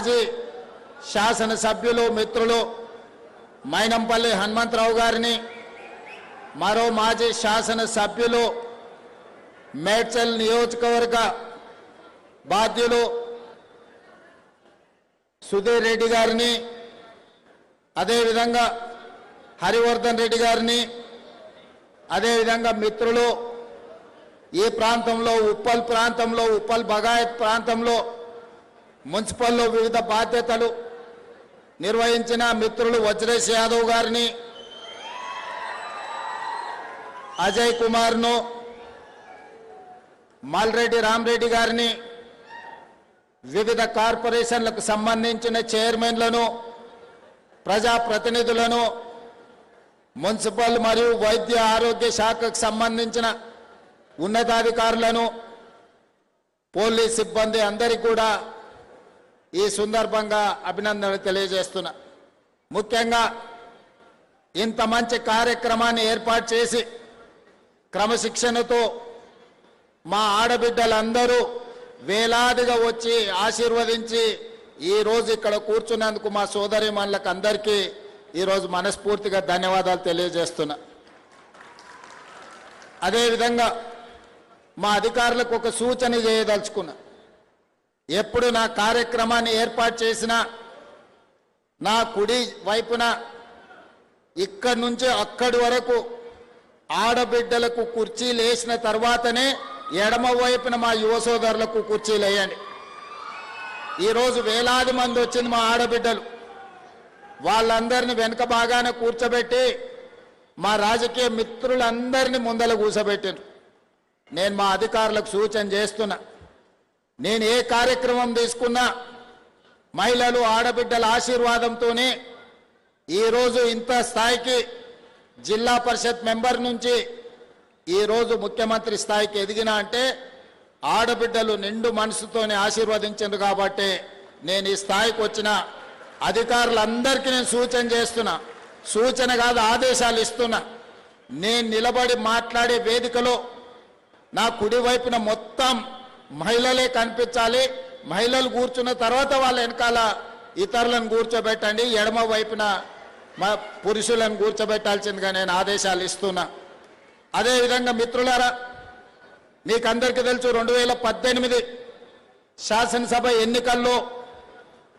మాజీ శాసనసభ్యులు మిత్రులు మైనంపల్లి హనుమంతరావు గారిని, మరో మాజీ శాసనసభ్యులు మేడ్చల్ నియోజకవర్గ బాధ్యులు సుధీర్ రెడ్డి గారిని, అదేవిధంగా హరివర్ధన్ రెడ్డి గారిని, అదేవిధంగా మిత్రులు ఈ ప్రాంతంలో ఉప్పల్ బగాయత్ ప్రాంతంలో మున్సిపల్లో వివిధ బాధ్యతలు నిర్వహించిన మిత్రులు వజ్రేష్ యాదవ్ గారిని, అజయ్ కుమార్ను, మల్రెడ్డి రామరెడ్డి గారిని, వివిధ కార్పొరేషన్లకు సంబంధించిన చైర్మన్లను, ప్రజాప్రతినిధులను, మున్సిపల్ మరియు వైద్య ఆరోగ్య శాఖకు సంబంధించిన ఉన్నతాధికారులను, పోలీస్ సిబ్బంది అందరికీ కూడా ఈ సందర్భంగా అభినందనలు తెలియజేస్తున్నా. ముఖ్యంగా ఇంత మంచి కార్యక్రమాన్ని ఏర్పాటు చేసి క్రమశిక్షణతో మా ఆడబిడ్డలందరూ వేలాదిగా వచ్చి ఆశీర్వదించి ఈరోజు ఇక్కడ కూర్చున్నందుకు మా సోదరీమణులకు అందరికీ ఈరోజు మనస్ఫూర్తిగా ధన్యవాదాలు తెలియజేస్తున్నా. అదేవిధంగా మా అధికారులకు ఒక సూచన చేయదలుచుకున్నా. ఎప్పుడు నా కార్యక్రమాన్ని ఏర్పాటు చేసినా నా కుడి వైపున ఇక్కడి నుంచి అక్కడి వరకు ఆడబిడ్డలకు కుర్చీలు వేసిన తర్వాతనే ఎడమ వైపున మా యువ సోదరులకు కుర్చీలు వేయండి. ఈరోజు వేలాది మంది వచ్చింది మా ఆడబిడ్డలు. వాళ్ళందరినీ వెనుక భాగాన కూర్చోబెట్టి మా రాజకీయ మిత్రులందరినీ ముందర కూర్చోబెట్టారు. నేను మా అధికారులకు సూచన చేస్తున్నా, నేను ఏ కార్యక్రమం తీసుకున్నా మహిళలు ఆడబిడ్డల ఆశీర్వాదంతోనే ఈరోజు ఇంత స్థాయికి జిల్లా పరిషత్ మెంబర్ నుంచి ఈరోజు ముఖ్యమంత్రి స్థాయికి ఎదిగినా అంటే ఆడబిడ్డలు నిండు మనసుతోనే ఆశీర్వదించారు. కాబట్టి నేను ఈ స్థాయికి వచ్చిన అధికారులందరికీ నేను సూచన చేస్తున్నా, సూచన కాదు ఆదేశాలు ఇస్తున్నా. నేను నిలబడి మాట్లాడే వేదికలో నా కుడి వైపున మొత్తం మహిళలే కనిపించాలి. మహిళలు కూర్చున్న తర్వాత వాళ్ళ వెనకాల ఇతరులను కూర్చోబెట్టండి, ఎడమ వైపున మా పురుషులను కూర్చోబెట్టాల్సిందిగా నేను ఆదేశాలు ఇస్తున్నా. అదేవిధంగా మిత్రులారా, మీకు అందరికీ తెలుసు 2018 శాసనసభ ఎన్నికల్లో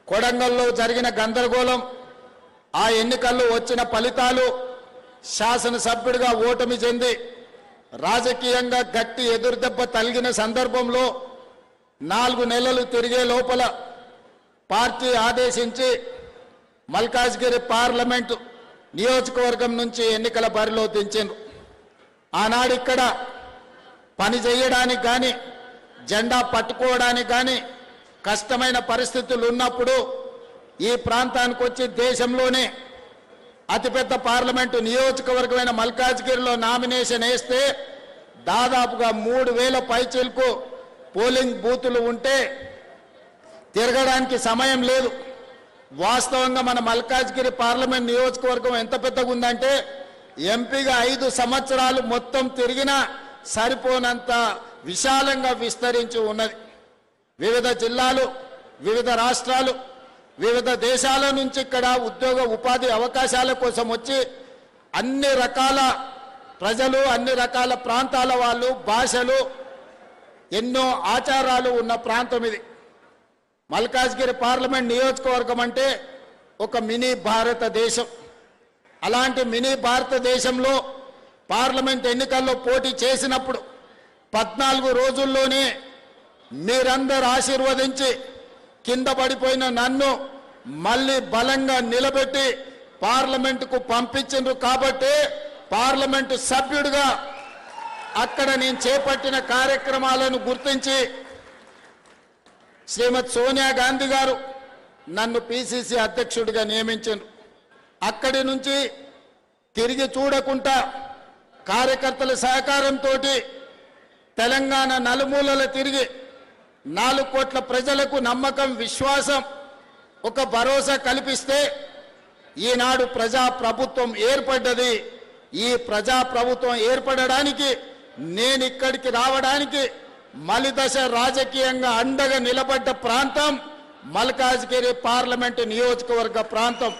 కొడంగల్లో జరిగిన గందరగోళం, ఆ ఎన్నికల్లో వచ్చిన ఫలితాలు, శాసనసభ్యుడిగా ఓటమి చెంది రాజకీయంగా గట్టి ఎదురుదెబ్బ తగిలిన సందర్భంలో 4 నెలలు తిరిగే లోపల పార్టీ ఆదేశించి మల్కాజ్గిరి పార్లమెంటు నియోజకవర్గం నుంచి ఎన్నికల బరిలో దించారు. ఆనాడు ఇక్కడ పని చేయడానికి కానీ జెండా పట్టుకోవడానికి కానీ కష్టమైన పరిస్థితులు ఉన్నప్పుడు ఈ ప్రాంతానికి వచ్చి దేశంలోనే అతిపెద్ద పార్లమెంటు నియోజకవర్గమైన మల్కాజ్గిరిలో నామినేషన్ వేస్తే దాదాపుగా 3000 పైచిలకు పోలింగ్ బూతులు ఉంటే తిరగడానికి సమయం లేదు. వాస్తవంగా మన మల్కాజ్గిరి పార్లమెంట్ నియోజకవర్గం ఎంత పెద్దగా ఉందంటే ఎంపీగా 5 సంవత్సరాలు మొత్తం తిరిగినా సరిపోనంత విశాలంగా విస్తరించి ఉన్నది. వివిధ జిల్లాలు, వివిధ రాష్ట్రాలు, వివిధ దేశాల నుంచి ఇక్కడ ఉద్యోగ ఉపాధి అవకాశాల కోసం వచ్చి అన్ని రకాల ప్రజలు, అన్ని రకాల ప్రాంతాల వాళ్ళు, భాషలు, ఎన్నో ఆచారాలు ఉన్న ప్రాంతం ఇది. మల్కాజ్గిరి పార్లమెంట్ నియోజకవర్గం అంటే ఒక మినీ భారతదేశం. అలాంటి మినీ భారతదేశంలో పార్లమెంట్ ఎన్నికల్లో పోటీ చేసినప్పుడు 14 రోజుల్లోనే మీరందరూ ఆశీర్వదించి కింద పడిపోయిన నన్ను మళ్ళీ బలంగా నిలబెట్టి పార్లమెంటుకు పంపించిండ్రు. కాబట్టి పార్లమెంటు సభ్యుడిగా అక్కడ నేను చేపట్టిన కార్యక్రమాలను గుర్తించి శ్రీమతి సోనియా గాంధీ గారు నన్ను పిసిసి అధ్యక్షుడిగా నియమించారు. అక్కడి నుంచి తిరిగి చూడకుండా కార్యకర్తల సహకారంతో తెలంగాణ నలుమూలల తిరిగి 4 కోట్ల ప్రజలకు నమ్మకం, విశ్వాసం, ఒక భరోసా కల్పిస్తే ఈనాడు ప్రజాప్రభుత్వం ఏర్పడ్డది. ఈ ప్రజాప్రభుత్వం ఏర్పడడానికి నేను ఇక్కడికి రావడానికి మలిదశ రాజకీయంగా అండగా నిలబడ్డ ప్రాంతం మల్కాజ్గిరి పార్లమెంటు నియోజకవర్గ ప్రాంతం.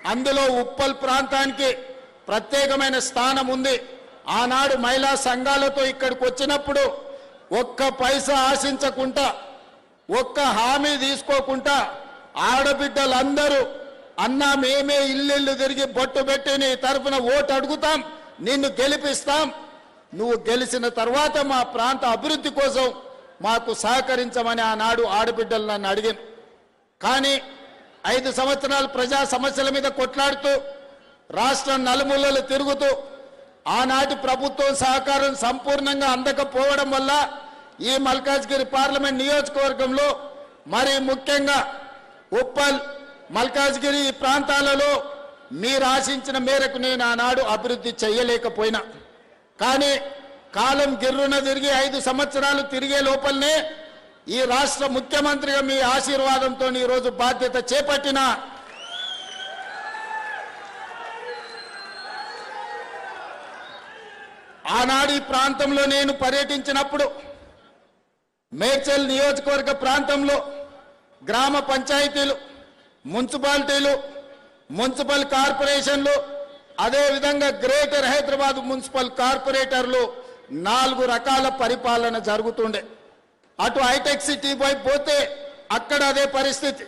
అందులో ఉప్పల్ ప్రాంతానికి ప్రత్యేకమైన స్థానం ఉంది. ఆనాడు మహిళా సంఘాలతో ఇక్కడికి వచ్చినప్పుడు ఒక్క పైసా ఆశించకుండా, ఒక్క హామీ తీసుకోకుండా ఆడబిడ్డలందరూ అన్నా మేమే ఇల్లు తిరిగి బొట్టు పెట్టి నీ తరఫున ఓటు అడుగుతాం, నిన్ను గెలిపిస్తాం, నువ్వు గెలిచిన తర్వాత మా ప్రాంత అభివృద్ధి కోసం మాకు సహకరించమని ఆనాడు ఆడబిడ్డలు నన్ను అడిగాను. కానీ 5 సంవత్సరాలు ప్రజా సమస్యల మీద కొట్లాడుతూ రాష్ట్రం నలుమూలలు తిరుగుతూ ఆనాటి ప్రభుత్వం సహకారం సంపూర్ణంగా అందకపోవడం వల్ల ఈ మల్కాజ్గిరి పార్లమెంట్ నియోజకవర్గంలో మరి ముఖ్యంగా ఉప్పల్ మల్కాజ్గిరి ఈ ప్రాంతాలలో మీరు ఆశించిన మేరకు నేను ఆనాడు అభివృద్ధి చేయలేకపోయినా, కానీ కాలం గిర్రున తిరిగి 5 సంవత్సరాలు తిరిగే లోపలనే ఈ రాష్ట్ర ముఖ్యమంత్రిగా మీ ఆశీర్వాదంతో ఈరోజు బాధ్యత చేపట్టిన ఆనాడు ఈ ప్రాంతంలో నేను పర్యటించినప్పుడు మేడ్చల్ నియోజకవర్గ ప్రాంతంలో గ్రామ పంచాయతీలు, మున్సిపాలిటీలు, మున్సిపల్ కార్పొరేషన్లు, అదేవిధంగా గ్రేటర్ హైదరాబాద్ మున్సిపల్ కార్పొరేటర్లు 4 రకాల పరిపాలన జరుగుతుండే. అటు హైటెక్ సిటీ వైపు పోతే అక్కడ అదే పరిస్థితి,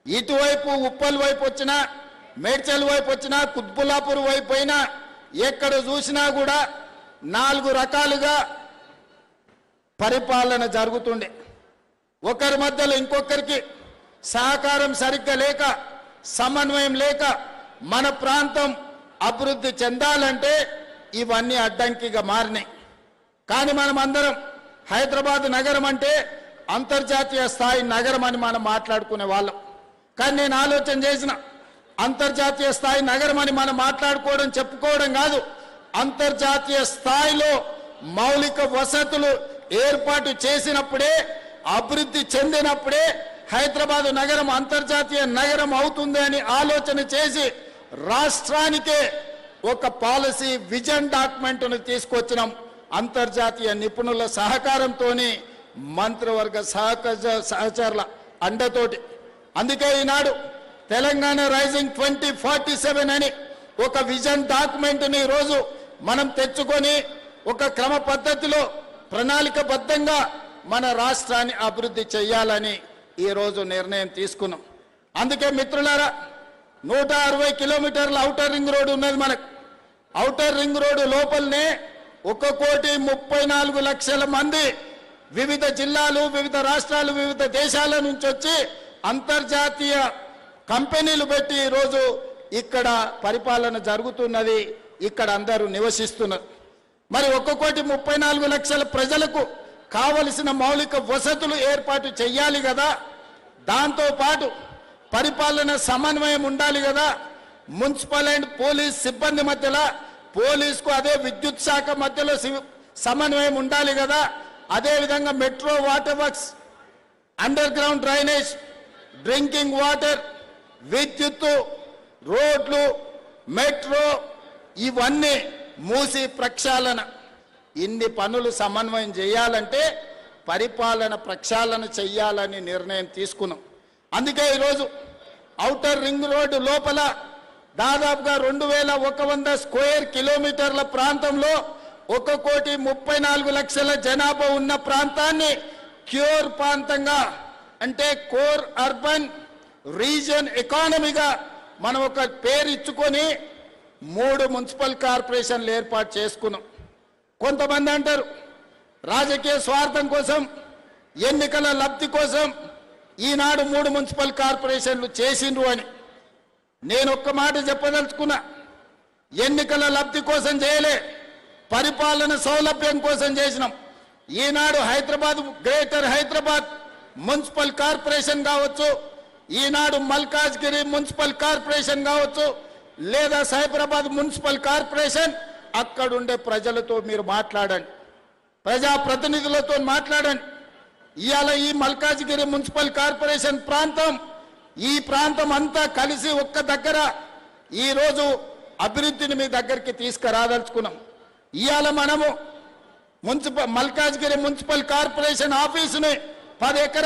ఇటువైపు ఉప్పల్ వైపు వచ్చినా, మేడ్చల్ వైపు వచ్చినా, కుత్బుల్లాపూర్ వైపు అయినా ఎక్కడ చూసినా కూడా 4 రకాలుగా పరిపాలన జరుగుతుండే. ఒకరి మధ్యలో ఇంకొకరికి సహకారం సరిగ్గా లేక, సమన్వయం లేక మన ప్రాంతం అభివృద్ధి చెందాలంటే ఇవన్నీ అడ్డంకిగా మారినాయి. కానీ మనం అందరం హైదరాబాద్ నగరం అంటే అంతర్జాతీయ స్థాయి నగరం అని మనం మాట్లాడుకునే వాళ్ళం. కానీ నేను ఆలోచన చేసిన, అంతర్జాతీయ స్థాయి నగరం అని మనం మాట్లాడుకోవడం చెప్పుకోవడం కాదు, అంతర్జాతీయ స్థాయిలో మౌలిక వసతులు ఏర్పాటు చేసినప్పుడే, అభివృద్ధి చెందినప్పుడే హైదరాబాద్ నగరం అంతర్జాతీయ నగరం అవుతుంది అని ఆలోచన చేసి రాష్ట్రానికే ఒక పాలసీ విజన్ డాక్యుమెంట్ను తీసుకొచ్చినాం. అంతర్జాతీయ నిపుణుల సహకారంతో, మంత్రివర్గ సహచరుల అండతోటి. అందుకే ఈనాడు తెలంగాణ రైజింగ్ 2047 అని ఒక విజన్ డాక్యుమెంట్ని ఈరోజు మనం తెచ్చుకొని ఒక క్రమ పద్ధతిలో ప్రణాళికబద్ధంగా మన రాష్ట్రాన్ని అభివృద్ధి చేయాలని ఈరోజు నిర్ణయం తీసుకున్నాం. అందుకే మిత్రులారా, 160 కిలోమీటర్ల ఔటర్ రింగ్ రోడ్డు ఉన్నది మనకు. ఔటర్ రింగ్ రోడ్డు లోపలనే 1,34,00,000 మంది వివిధ జిల్లాలు, వివిధ రాష్ట్రాలు, వివిధ దేశాల నుంచి వచ్చి అంతర్జాతీయ కంపెనీలు పెట్టి ఈరోజు ఇక్కడ పరిపాలన జరుగుతున్నది, ఇక్కడ అందరూ నివసిస్తున్నారు. మరి 1,34,00,000 ప్రజలకు కావలసిన మౌలిక వసతులు ఏర్పాటు చేయాలి కదా, దాంతోపాటు పరిపాలన సమన్వయం ఉండాలి కదా, మున్సిపల్ అండ్ పోలీస్ సిబ్బంది మధ్యలో, పోలీసుకు అదే విద్యుత్ శాఖ మధ్యలో సమన్వయం ఉండాలి కదా, అదేవిధంగా metro water works, under ground drainage, drinking water, విద్యుత్తు, రోడ్లు, మెట్రో, ఇవన్నీ మూసి ప్రక్షాళన, ఇన్ని పనులు సమన్వయం చేయాలంటే పరిపాలన ప్రక్షాళన చేయాలని నిర్ణయం తీసుకున్నాం. అందుకే ఈరోజు ఔటర్ రింగ్ రోడ్డు లోపల దాదాపుగా 2,100 స్క్వేర్ కిలోమీటర్ల ప్రాంతంలో 1,34,00,000 జనాభా ఉన్న ప్రాంతాన్ని క్యూర్ ప్రాంతంగా, అంటే కోర్ అర్బన్ రీజన్ ఎకానమీగా మనం ఒక పేరు ఇచ్చుకొని 3 మున్సిపల్ కార్పొరేషన్లు ఏర్పాటు చేసుకున్నాం. కొంతమంది అంటారు రాజకీయ స్వార్థం కోసం, ఎన్నికల లబ్ధి కోసం ఈనాడు 3 మున్సిపల్ కార్పొరేషన్లు చేసిండ్రు అని. నేను ఒక్క మాట చెప్పదలుచుకున్నా, ఎన్నికల లబ్ధి కోసం చేయలే, పరిపాలన సౌలభ్యం కోసం చేసినాం. ఈనాడు Hyderabad, greater Hyderabad municipal corporation కావచ్చు, ఈనాడు మల్కాజ్గిరి మున్సిపల్ కార్పొరేషన్ కావచ్చు, లేదా సైబరాబాద్ మున్సిపల్ కార్పొరేషన్, అక్కడుండే ప్రజలతో మీరు మాట్లాడండి, ప్రజాప్రతినిధులతో మాట్లాడండి. ఇవాళ ఈ మల్కాజ్గిరి మున్సిపల్ కార్పొరేషన్ ప్రాంతం, ఈ ప్రాంతం అంతా కలిసి ఒక్క దగ్గర ఈరోజు అభివృద్ధిని మీ దగ్గరికి తీసుకురాదలుచుకున్నాం. ఇవాళ మనము మల్కాజ్గిరి మున్సిపల్ కార్పొరేషన్ ఆఫీసుని 10 ఎకరాలు